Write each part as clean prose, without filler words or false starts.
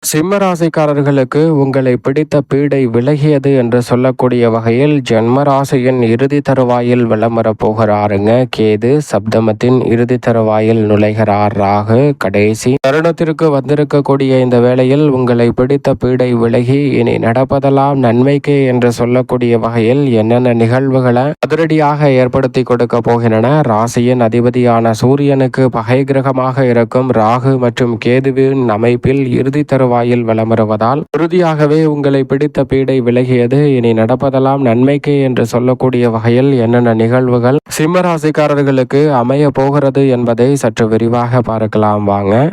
சிம்ம ராசிக்காரர்களுக்கு உங்களை பிடித்த பீடை விலகியது என்று சொல்லக்கூடிய வகையில் ஜென்ம ராசியின் இறுதி தருவாயில் வலம் வரப் போகிறாருங்க கேது. சப்தமத்தின் இறுதி தருவாயில் நுழைகிறார் ராகு. கடைசி தருணத்திற்கு வந்திருக்கக்கூடிய இந்த வேளையில் உங்களை பிடித்த பீடை விலகி இனி நடப்பதெல்லாம் நன்மைக்கே என்று சொல்லக்கூடிய வகையில் என்னென்ன நிகழ்வுகளை அதிரடியாக ஏற்படுத்தி கொடுக்க போகின்றன. ராசியின் அதிபதியான சூரியனுக்கு பகை கிரகமாக இருக்கும் ராகு மற்றும் கேதுவின் அமைப்பில் இறுதி தருவாயில் வலம் வருவதால் உறுதியாகவே உங்களை பிடித்த பீடை விலகியது. இனி நடப்பதெல்லாம் நன்மைக்கே என்று சொல்லக்கூடிய வகையில் என்னென்ன நிகழ்வுகள் சிம்ம ராசிக்காரர்களுக்கு அமைய போகிறது என்பதை சற்று விரிவாக பார்க்கலாம் வாங்க.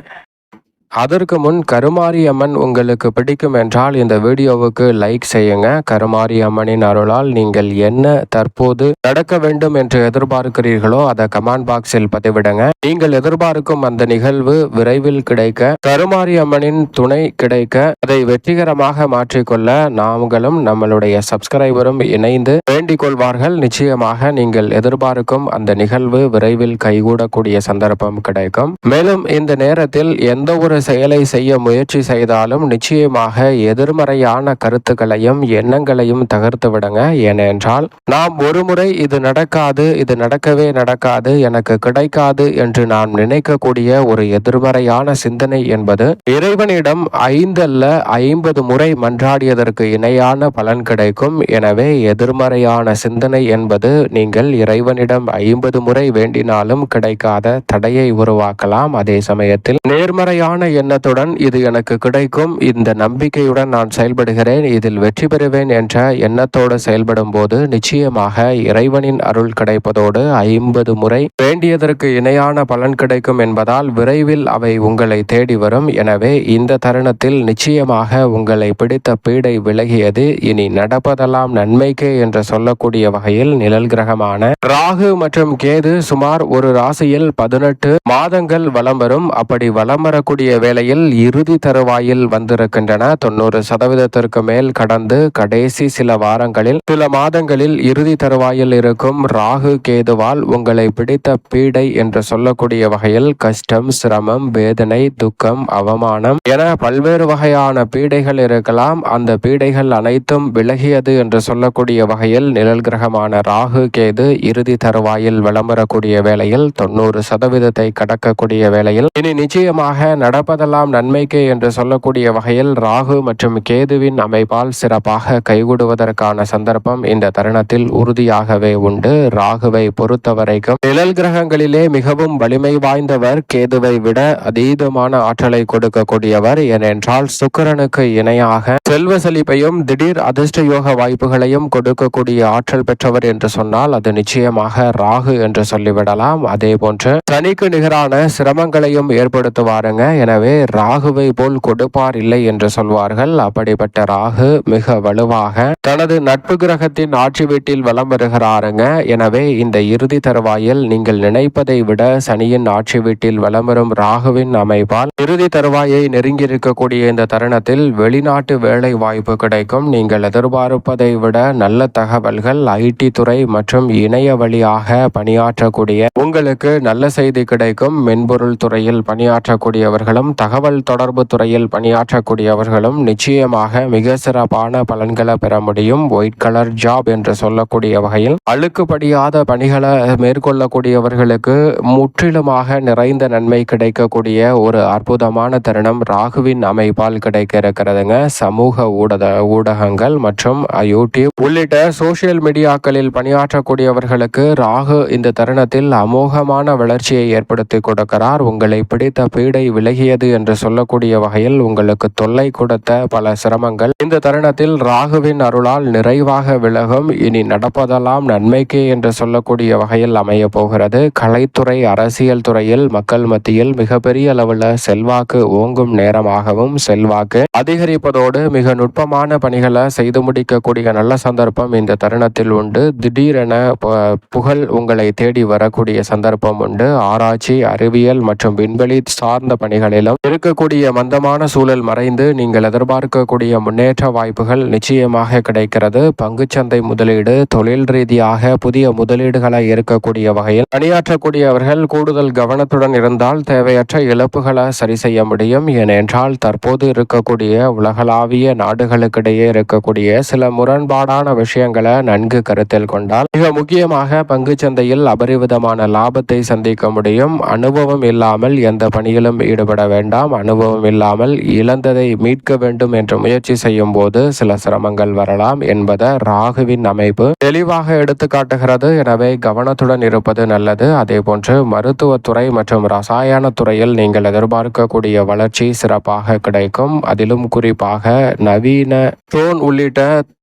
அதற்கு முன் கருமாரி அம்மன் உங்களுக்கு பிடிக்கும் என்றால் இந்த வீடியோவுக்கு லைக் செய்யுங்க. கருமாரி அம்மனின் அருளால் நீங்கள் என்ன தற்போது நடக்க வேண்டும் என்று எதிர்பார்க்கிறீர்களோ அதை கமெண்ட் பாக்ஸில் பதிவிடுங்க. நீங்கள் எதிர்பார்க்கும் அந்த நிகழ்வு விரைவில் கிடைக்க, கருமாரி அம்மனின் துணை கிடைக்க, அதை வெற்றிகரமாக மாற்றிக்கொள்ள நாங்களும் நம்மளுடைய சப்ஸ்கிரைபரும் இணைந்து வேண்டிக் கொள்வார்கள். நிச்சயமாக நீங்கள் எதிர்பார்க்கும் அந்த நிகழ்வு விரைவில் கைகூடக்கூடிய சந்தர்ப்பம் கிடைக்கும். மேலும் இந்த நேரத்தில் எந்த ஒரு செயலை செய்ய முயற்சி செய்தாலும் நிச்சயமாக எதிர்மறையான கருத்துக்களையும் எண்ணங்களையும் தகர்த்து விடுங்க. ஏனென்றால் நாம் ஒருமுறை இது நடக்காது, இது நடக்கவே நடக்காது, எனக்கு கிடைக்காது என்று நாம் நினைக்கக்கூடிய ஒரு எதிர்மறையான சிந்தனை என்பது இறைவனிடம் 5 அல்ல 50 முறை மன்றாடியதற்கு இணையான பலன் கிடைக்கும். எனவே எதிர்மறையான சிந்தனை என்பது நீங்கள் இறைவனிடம் 50 முறை வேண்டினாலும் கிடைக்காத தடையை உருவாக்கலாம். அதே சமயத்தில் நேர்மறையான எண்ணத்துடன் இது எனக்கு கிடைக்கும், இந்த நம்பிக்கையுடன் நான் செயல்படுகிறேன், இதில் வெற்றி பெறுவேன் என்ற எண்ணத்தோடு செயல்படும் போது நிச்சயமாக இறைவனின் அருள் கிடைப்பதோடு 50 முறை வேண்டியதற்கு இணையான பலன் கிடைக்கும் என்பதால் விரைவில் அவை உங்களை தேடி வரும். எனவே இந்த தருணத்தில் நிச்சயமாக உங்களை பிடித்த பீடை விலகியது. இனி நடப்பதெல்லாம் நன்மைக்கே என்று சொல்லக்கூடிய வகையில் நிழல் கிரகமான ராகு மற்றும் கேது சுமார் ஒரு ராசியில் 18 மாதங்கள் வலம் வரும். அப்படி வலம் வரக்கூடிய வேளையில் இறுதி தருவாயில் வந்திருக்கின்றன. 90% மேல் கடந்து கடைசி சில வாரங்களில் சில மாதங்களில் இறுதி தருவாயில் இருக்கும் ராகு கேதுவால் உங்களை பிடித்த பீடை என்று சொல்லக்கூடிய வகையில் கஷ்டம், சிரமம், வேதனை, துக்கம், அவமானம் என பல்வேறு வகையான பீடைகள் இருக்கலாம். அந்த பீடைகள் அனைத்தும் விலகியது என்று சொல்லக்கூடிய வகையில் நிழல் கிரகமான ராகு கேது இறுதி தருவாயில் விளம்பரக்கூடிய வேளையில் 90% கடக்கக்கூடிய வேளையில் இனி நிச்சயமாக நடப்பதெல்லாம் நன்மைக்கே என்று சொல்லக்கூடிய வகையில் ராகு மற்றும் கேதுவின் அமைப்பால் சிறப்பாக கைகூடுவதற்கான சந்தர்ப்பம் இந்த தருணத்தில் உறுதியாகவே உண்டு. ராகுவை பொறுத்தவரைக்கும் நிழல் கிரகங்களிலே மிகவும் வலிமை வாய்ந்தவர். கேதுவை விட அதீதமான ஆற்றலை கொடுக்கக்கூடியவர். ஏனென்றால் சுக்கிரனுக்கு இணையாக செல்வ செழிப்பையும் திடீர் அதிர்ஷ்ட யோக வாய்ப்புகளையும் கொடுக்கக்கூடிய ஆற்றல் பெற்றவர் என்று சொன்னால் அது நிச்சயமாக ராகு என்று சொல்லிவிடலாம். அதே போன்று சனிக்கு நிகரான சிரமங்களையும் ஏற்படுத்துவாருங்க. எனவே ராகுவை போல் கொடுப்பார் இல்லை என்று சொல்வார்கள். அப்படிப்பட்ட ராகு மிக வலுவாக தனது நட்பு கிரகத்தின் ஆட்சி வீட்டில் வலம் வருகிறாருங்க. எனவே இந்த இறுதி தருவாயில் நீங்கள் நினைப்பதை விட சனியின் ஆட்சி வீட்டில் வலம் வரும் ராகுவின் அமைப்பால் இறுதி தருவாயை நெருங்கியிருக்கக்கூடிய இந்த தருணத்தில் வெளிநாட்டு வேலை வாய்ப்பு கிடைக்கும். நீங்கள் எதிர்பார்ப்பதை விட நல்ல தகவல்கள் ஐடி துறை மற்றும் இணைய வழியாக பணியாற்றக்கூடிய உங்களுக்கு நல்ல செய்தி கிடைக்கும். மென்பொருள் துறையில் பணியாற்றக்கூடியவர்களும் தகவல் தொடர்பு துறையில் பணியாற்றக்கூடியவர்களும் நிச்சயமாக மிக சிறப்பான பலன்களை பெற முடியும். ஒயிட் கலர் ஜாப் என்று சொல்லக்கூடிய வகையில் அழுக்குப்படியாத பணிகளை மேற்கொள்ளக்கூடியவர்களுக்கு முற்றிலுமாக நிறைந்த நன்மை கிடைக்கக்கூடிய ஒரு அற்புதமான தருணம் ராகுவின் அமைப்பால் கிடைக்க இருக்கிறதுங்க. சமூக ஊடகங்கள் மற்றும் யூடியூப் உள்ளிட்ட சோசியல் மீடியாக்களில் பணியாற்றக்கூடியவர்களுக்கு ராகு இந்த தருணத்தில் அமோகமான வளர்ச்சியை ஏற்படுத்தி கொடுக்கிறார். உங்களை பிடித்த பீடை விலகியது என்று சொல்லக்கூடிய வகையில் உங்களுக்கு தொல்லை கொடுத்த பல சிரமங்கள் இந்த தருணத்தில் ராகுவின் அருளால் நிறைவாக விலகும். இனி நடப்பதெல்லாம் நன்மைக்கே என்று சொல்லக்கூடிய வகையில் அமைய போகிறது. கலைத்துறை, அரசியல் துறையில் மக்கள் மத்தியில் மிகப்பெரிய அளவில் செல்வாக்கு ஓங்கும் நேரமாகவும் செல்வாக்கு அதிகரிப்பதோடு மிக நுட்பமான பணிகளை செய்து முடிக்கக்கூடிய நல்ல சந்தர்ப்பம் இந்த தருணத்தில் உண்டு. திடீரென புகழ் உங்களை தேடி வரக்கூடிய சந்தர்ப்பம் உண்டு. ஆராய்ச்சி, அறிவியல் மற்றும் விண்வெளி சார்ந்த பணிகளில் பணிகளிலும் இருக்கக்கூடிய மந்தமான சூழல் மறைந்து நீங்கள் எதிர்பார்க்கக்கூடிய முன்னேற்ற வாய்ப்புகள் நிச்சயமாக கிடைக்கிறது. பங்குச்சந்தை முதலீடு, தொழில் ரீதியாக புதிய முதலீடுகளை இருக்கக்கூடிய வகையில் பணியாற்றக்கூடியவர்கள் கூடுதல் கவனத்துடன் இருந்தால் தேவையற்ற இழப்புகளை சரி செய்ய முடியும். ஏனென்றால் தற்போது இருக்கக்கூடிய உலகளாவிய நாடுகளுக்கிடையே இருக்கக்கூடிய சில முரண்பாடான விஷயங்களை நன்கு கருத்தில் கொண்டால் மிக முக்கியமாக பங்குச்சந்தையில் அபரிவிதமான லாபத்தை சந்திக்க முடியும். அனுபவம் இல்லாமல் எந்த பணியிலும் ஈடுபட வேண்டாம். அனுபவம் இல்லாமல் இழந்ததை மீட்க வேண்டும் என்று முயற்சி செய்யும் போது சில சிரமங்கள் வரலாம் என்பதை ராகுவின் அமைப்பு தெளிவாக எடுத்து காட்டுகிறது. எனவே கவனத்துடன் இருப்பது நல்லது. அதே போன்று மருத்துவத்துறை மற்றும் ரசாயன துறையில் நீங்கள் எதிர்பார்க்கக்கூடிய வளர்ச்சி சிறப்பாக கிடைக்கும். அதிலும் குறிப்பாக நவீன ட்ரோன் உள்ளிட்ட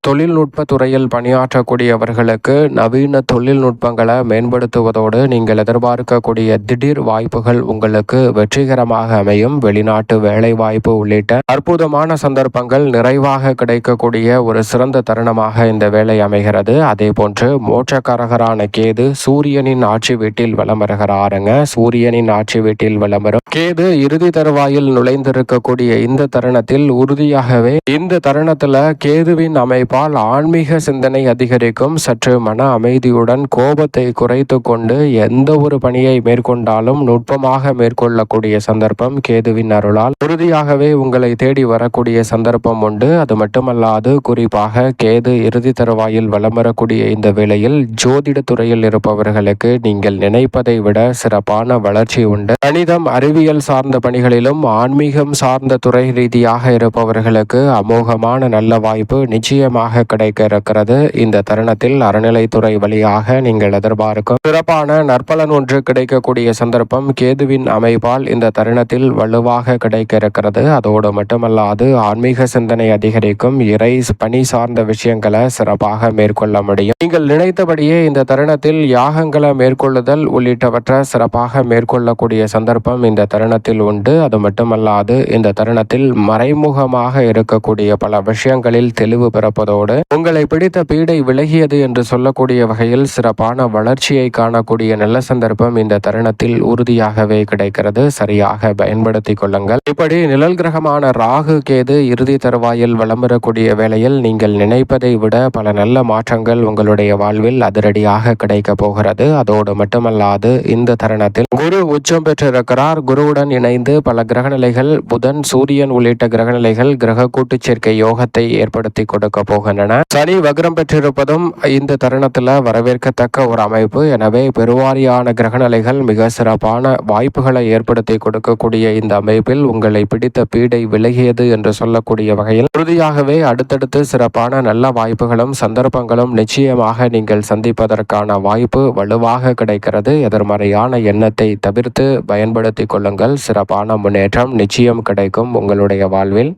தொழில்நுட்ப துறையில் பணியாற்றக்கூடியவர்களுக்கு நவீன தொழில்நுட்பங்களை மேம்படுத்துவதோடு நீங்கள் எதிர்பார்க்கக்கூடிய திடீர் வாய்ப்புகள் உங்களுக்கு வெற்றிகரமாக அமையும். வெளிநாட்டு வேலை வாய்ப்பு உள்ளிட்ட அற்புதமான சந்தர்ப்பங்கள் நிறைவாக கிடைக்கக்கூடிய ஒரு சிறந்த தருணமாக இந்த வேலை அமைகிறது. அதே போன்று மோட்சக்காரகரான கேது சூரியனின் ஆட்சி வீட்டில் வலம் வருகிறாருங்க. சூரியனின் ஆட்சி வீட்டில் வலம் வரும் கேது இறுதி தருவாயில் நுழைந்திருக்கக்கூடிய இந்த தருணத்தில் உறுதியாகவே இந்த தருணத்துல கேதுவின் அமைப்பால் ஆன்மீக சிந்தனை அதிகரிக்கும். சற்று மன அமைதியுடன் கோபத்தை குறைத்து கொண்டு எந்த ஒரு பணியை மேற்கொண்டாலும் நுட்பமாக மேற்கொள்ளக்கூடிய சந்தர்ப்பம் கேதுவின் அருளால் உறுதியாகவே உங்களை தேடி வரக்கூடிய சந்தர்ப்பம் உண்டு. அது மட்டுமல்லாது குறிப்பாக கேது இறுதி தருவாயில் வலம் வரக்கூடிய இந்த வேளையில் ஜோதிட துறையில் இருப்பவர்களுக்கு நீங்கள் நினைப்பதை விட சிறப்பான வளர்ச்சி உண்டு. கணிதம், அறிவியல் சார்ந்த பணிகளிலும் ஆன்மீகம் சார்ந்த துறை ரீதியாக இருப்பவர்களுக்கு அமோகமான நல்ல வாய்ப்பு நிச்சயமாக கிடைக்க இருக்கிறது. இந்த தருணத்தில் அறநிலைத்துறை வழியாக நீங்கள் எதிர்பார்க்கும் சிறப்பான நற்பலன் ஒன்று கிடைக்கக்கூடிய சந்தர்ப்பம் கேதுவின் அமைப்பால் இந்த தருணத்தில் வலுவாக கிடைக்க இருக்கிறது. அதோடு மட்டுமல்லாது ஆன்மீக சிந்தனை அதிகரிக்கும். இறை பணி சார்ந்த விஷயங்களை சிறப்பாக மேற்கொள்ள முடியும். நீங்கள் நினைத்தபடியே இந்த தருணத்தில் யாகங்களை மேற்கொள்ளுதல் உள்ளிட்டவற்றை சிறப்பாக மேற்கொள்ளக்கூடிய சந்தர்ப்பம் இந்த தருணத்தில் உண்டு. அது மட்டுமல்லாது இந்த தருணத்தில் மறைமுகமாக இருக்கக்கூடிய பல விஷயங்களில் தெளிவு பிறப்பதோடு உங்களை பிடித்த பீடை விலகியது என்று சொல்லக்கூடிய வகையில் சிறப்பான வளர்ச்சியை காணக்கூடிய நல்ல சந்தர்ப்பம் இந்த தருணத்தில் உறுதியாகவே கிடைக்கிறது. சரியாக பயன்படுத்திக் கொள்ளுங்கள். இப்படி நிழல் கிரகமான ராகு கேது இறுதி தருவாயில் வலம் வரக்கூடிய வேளையில் நீங்கள் நினைப்பதை விட பல நல்ல மாற்றங்கள் உங்களுடைய வாழ்வில் அதிரடியாக கிடைக்க போகிறது. அதோடு மட்டுமல்லாது இந்த தருணத்தில் குரு உச்சம் பெற்றிருக்கிறார். குருவுடன் இணைந்து பல கிரகநிலைகள் புதன், சூரியன் உள்ளிட்ட கிரகநிலைகள் கிரக கூட்டு சேர்க்கை யோகத்தை ஏற்படுத்தி கொடுக்க போகின்றன. சனி வக்ரம் பெற்றிருப்பதும் இந்த தருணத்தில் வரவேற்கத்தக்க ஒரு அமைப்பு. எனவே பெருவாரியான கிரகநிலைகள் மிக சிறப்பான வாய்ப்புகளை ஏற்படுத்தி கொடுக்கக்கூடிய இந்த அமைப்பில் உங்களை பிடித்த பீடை விலகியது என்று சொல்லக்கூடிய வகையில் உறுதியாகவே அடுத்தடுத்து சிறப்பான நல்ல வாய்ப்புகளும் சந்தர்ப்பங்களும் நிச்சயமாக நீங்கள் சந்திப்பதற்கான வாய்ப்பு வலுவாக கிடைக்கிறது. எதிர்மறையான எண்ணத்தை தவிர்த்து பயன்படுத்திக் கொள்ளுங்கள். சிறப்பான முன்னேற்றம் நிச்சயம் கிடைக்கும் உங்களுடைய வாழ்வில்.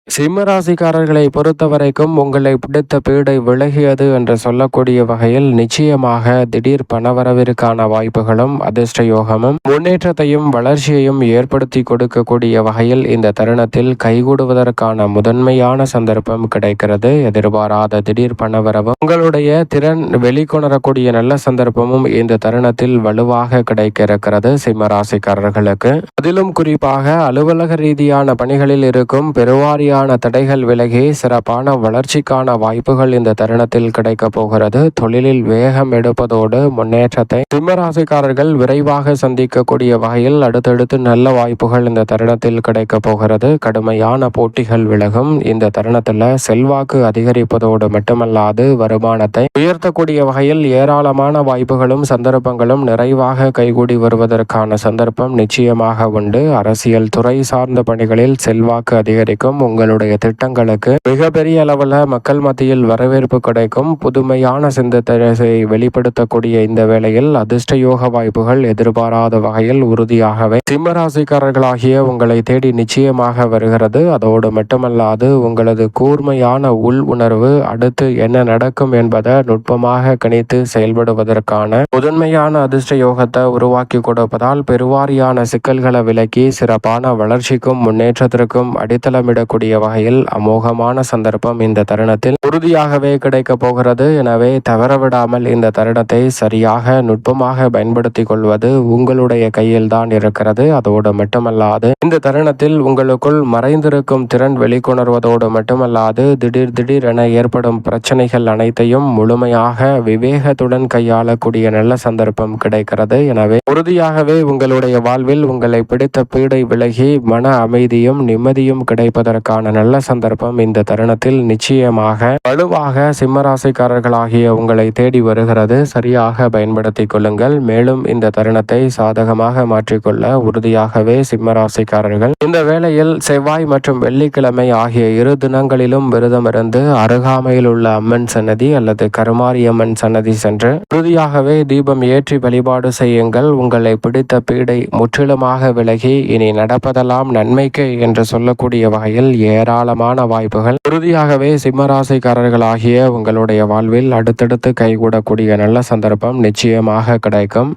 சிம்மராசிக்காரர்களை பொறுத்தவரைக்கும் உங்களை பிடித்த பீடை விலகியது என்று சொல்லக்கூடிய வகையில் நிச்சயமாக திடீர் பணவரவிற்கான வாய்ப்புகளும் அதிர்ஷ்ட யோகமும் முன்னேற்றத்தையும் வளர்ச்சியையும் ஏற்படுத்தி கொடுக்கக்கூடிய வகையில் இந்த தருணத்தில் கைகூடுவதற்கான முதன்மையான சந்தர்ப்பம் கிடைக்கிறது. எதிர்பாராத திடீர் பணவரவும் உங்களுடைய திறன் வெளிக்கொணரக்கூடிய நல்ல சந்தர்ப்பமும் இந்த தருணத்தில் வலுவாக கிடைக்க இருக்கிறது சிம்மராசிக்காரர்களுக்கு. அதிலும் குறிப்பாக அலுவலக ரீதியான பணிகளில் இருக்கும் பெருவாரியான தடைகள் விலகி சிறப்பான வளர்ச்சிக்கான வாய்ப்புகள் இந்த தருணத்தில் கிடைக்க போகிறது. தொழிலில் வேகம் எடுப்பதோடு முன்னேற்றத்தை சிம்மராசிக்காரர்கள் விரைவாக சந்திக்கக்கூடிய வகையில் அடுத்தடுத்து நல்ல வாய்ப்புகள் இந்த தருணத்தில் கிடைக்க போகிறது. கடுமையான போட்டிகள் விலகும். இந்த தருணத்தில் செல்வாக்கு அதிகரிப்பதோடு மட்டுமல்லாது வருமானத்தை உயர்த்தக்கூடிய வகையில் ஏராளமான வாய்ப்புகளும் சந்தர்ப்பங்களும் நிறைவாக கைகூடி வருவதற்கான சந்தர்ப்பம் நிச்சயமாக உண்டு. அரசியல் துறை சார்ந்த பணிகளில் செல்வாக்கு அதிகரிக்கும். உங்களுடைய திட்டங்களுக்கு மிகப்பெரிய அளவில் மக்கள் மத்தியில் வரவேற்பு கிடைக்கும். புதுமையான சிந்தனை வெளிப்படுத்தக்கூடிய இந்த வேளையில் அதிர்ஷ்ட யோக வாய்ப்புகள் எதிர்பாராத வகையில் உறுதியாகவே சிம்மராசிக்காரர்களாகிய உங்களை தேடி நிச்சயமாக வருகிறது. அதோடு மட்டுமல்லாது உங்களது கூர்மையான உள் உணர்வு அடுத்து என்ன நடக்கும் என்பதை நுட்பமாக கணித்து செயல்படுவதற்கான முதன்மையான அதிர்ஷ்ட யோகத்தை உருவாக்கி கொடுப்பதால் பெருவாரியான சிக்கல்களை விலக்கி சிறப்பான வளர்ச்சிக்கும் முன்னேற்றத்திற்கும் அடித்தளமிடக்கூடிய வகையில் அமோகமான சந்தர்ப்பம் இந்த தருணத்தில் உறுதியாகவே கிடைக்க போகிறது. எனவே தவறவிடாமல் இந்த தருணத்தை சரியாக நுட்பமாக பயன்படுத்திக் கொள்வது உங்களுடைய கையில் தான் இருக்கிறது. அதோடு மட்டுமல்லாது இந்த தருணத்தில் உங்களுக்குள் மறைந்திருக்கும் திறன் வெளிக்கொணர்வதோடு மட்டுமல்லாது திடீர் என ஏற்படும் பிரச்சனைகள் அனைத்தையும் முழுமையாக விவேகத்துடன் கையாளக்கூடிய நல்ல சந்தர்ப்பம் கிடைக்கிறது. எனவே உறுதியாகவே உங்களுடைய வாழ்வில் உங்களை பிடித்த பீடை விலகி மன அமைதியும் நிம்மதியும் கிடைப்பதற்கான நல்ல சந்தர்ப்பம் இந்த தருணத்தில் நிச்சயமாக வலுவாக சிம்மராசிக்காரர்களாகிய உங்களை தேடி வருகிறது. சரியாக பயன்படுத்திக் கொள்ளுங்கள். மேலும் இந்த தருணத்தை சாதகமாக மாற்றிக்கொள்ள உறுதியாகவே சிம்மராசிக்காரர்கள் இந்த வேளையில் செவ்வாய் மற்றும் வெள்ளிக்கிழமை ஆகிய 2 தினங்களிலும் விரதமிருந்து அருகாமையில் உள்ள அம்மன் சன்னதி அல்லது கருமாரியம்மன் சன்னதி சென்று உறுதியாகவே தீபம் ஏற்றி வழிபாடு செய்யுங்கள். உங்களை பிடித்த பீடை முற்றிலுமாக விலகி இனி நடப்பதெல்லாம் நன்மைக்கு என்று சொல்லக்கூடிய வகையில் ஏராளமான வாய்ப்புகள் உறுதியாகவே சிம்மராசிக்காரர்களாகிய உங்களுடைய வாழ்வில் அடுத்தடுத்து கைகூடக்கூடிய நல்ல சந்தர்ப்பம் நிச்சயமாக கிடைக்கும்.